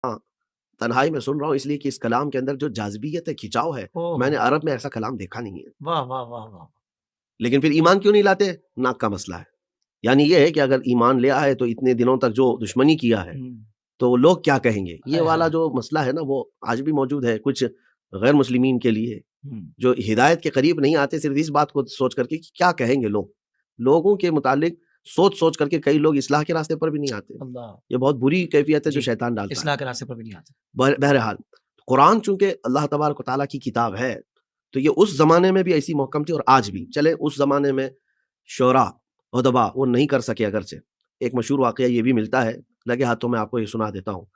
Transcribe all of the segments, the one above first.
हाँ, तन्हाई में सुन रहा हूँ इसलिए कि इस कलाम के अंदर जो जाज़िबियत है, खिंचाव है, ओहो! मैंने अरब में ऐसा कलाम देखा नहीं है। वाह, वाह, वाह, वाह! लेकिन फिर ईमान क्यों नहीं लाते? नाक का मसला है। यानी ये है कि अगर ईमान ले आए तो इतने दिनों तक जो दुश्मनी किया है, हुँ। तो लोग क्या कहेंगे? ये हाय, वाला हाय! जो मसला है ना वो आज भी मौजूद है कुछ गैर मुस्लिमीन के लिए, हुँ। जो हिदायत के करीब नहीं आते सिर्फ़ इस बात को सोच करके कि क्या कहेंगे लोग? लोगों के मुतालिक सोच-सोच करके कई लोग इस्लाह के रास्ते पर भी नहीं आते। अल्लाह! ये बहुत बुरी कैफ़ियत है जो जी, शैतान डालता है। इस्लाह के रास्ते पर भी नहीं आते। बहरहाल, कुरान चूँकि अल्लाह तबारक व तआला की किताब है, तो ये उस ज़माने में भी ऐसी मुहकम थी और आज भी। चलें उस ज़माने में शुअरा, उदबा वो नहीं कर सके अगरचे। एक मशहूर वाक़या ये भी मिलता है, लगे हाथों मैं आपको ये सुना देता हूँ,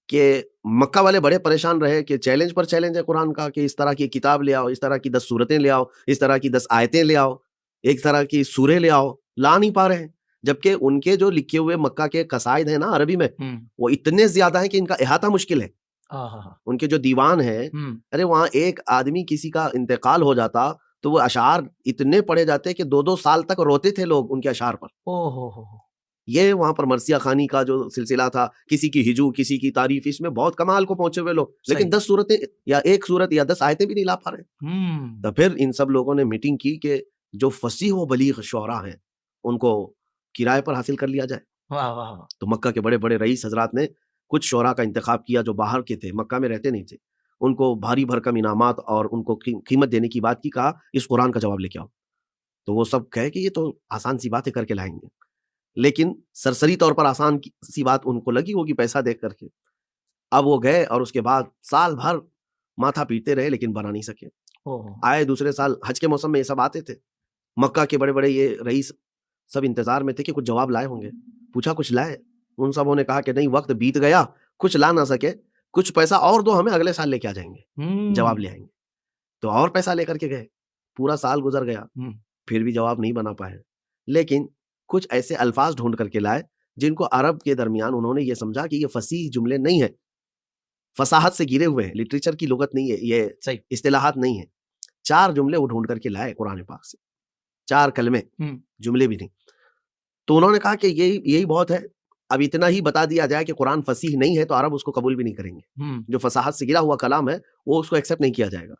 कि मक्का वाले बड़े परेशान रहे कि चैलेंज पर चैलेंज है कुरान का कि इस तरह की किताब ले आओ, इस तरह की 10 सूरतें ले आओ, इस तरह की 10 आयतें ले आओ, एक तरह की सूरह ले आओ, ला नहीं पा रहे हैं। जबकि उनके जो लिखे हुए मक्का के कसाइद हैं ना अरबी में, हुँ। वो इतने ज़्यादा हैं कि इनका अहाता मुश्किल है। आहाहा! उनके जो दीवान हैं, हुँ। अरे वहाँ एक आदमी किसी का इंतकाल हो जाता, तो वो अशआर इतने पढ़े जाते कि 2-2 साल तक रोते थे लोग उनके अशआर पर। ओह हो, हो! ये वहाँ पर मरसिया खानी का जो सिलसिला था, किसी की हिजू, किसी की तारीफ़, इसमें बहुत कमाल को पहुँचे हुए लोग। लेकिन सही। 10 सूरतें या 1 सूरत या 10 आयतें भी नहीं ला पा रहे। हुँ। तो फिर इन सब लोगों ने मीटिंग की कि जो फसीह व बलीग शुअरा हैं, उनको किराए पर हासिल कर लिया जाए। वाह, वाह, वाह! तो मक्का के बड़े-बड़े रईस हज़रात ने कुछ शुअरा का इंतखाब किया जो बाहर के थे, मक्का में रहते नहीं थे। उनको भारी भरकम इनामात और उनको कीमत देने की बात की, कहा इस कुरान का जवाब लेके आओ। तो वो सब कहे कि ये तो आसान सी बात है करके लाएँगे। लेकिन सरसरी तौर पर आसान सी बात उनको लगी होगी पैसा देख कर के। अब वो गए और उसके बाद साल भर माथा पीटते रहे लेकिन बना नहीं सके। ओह हो! आए दूसरे साल हज के मौसम में ये सब आते थे। मक्का के बड़े-बड़े ये रईस सब इंतज़ार में थे कि कुछ जवाब लाए होंगे। पूछा कुछ लाए? उन सबों ने कहा कि नहीं वक़्त बीत गया, कुछ ला ना सके, कुछ पैसा और दो हमें अगले साल लेके आ जाएँगे, जवाब ले हुँ। आएँगे। तो और पैसा लेकर के गए। पूरा साल गुज़र गया, हुँ। फिर भी जवाब नहीं बना पाए। लेकिन कुछ ऐसे अल्फ़ाज़ ढूँढ कर के लाए, जिनको अरब के दरमियान उन्होंने ये समझा कि ये फ़सीह जुमले नहीं हैं, फ़साहत से घिरे हुए हैं, लिटरेचर की लुग़त नहीं है, ये सही। इस्तिलाहात नहीं है। 4 जुमले वो ढूँढ कर के लाए कुरान पाक से, 4 कलमे, हुँ। जुमले भी नहीं। तो उन्होंने कहा कि यही यही बहुत है, अब इतना ही बता दिया जाए कि कुरान फ़सीह नहीं है, तो अरब उसको कबूल भी नहीं करेंगे। हुँ। जो फ़साहत से घिरा हुआ कलाम है, वो उसको एक्सेप्ट नहीं किया जाएगा।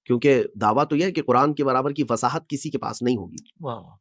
क्योंकि दावा तो ये है कि कुरान के बराबर की फ़साहत किसी के पास नहीं होगी। वाह, वाह!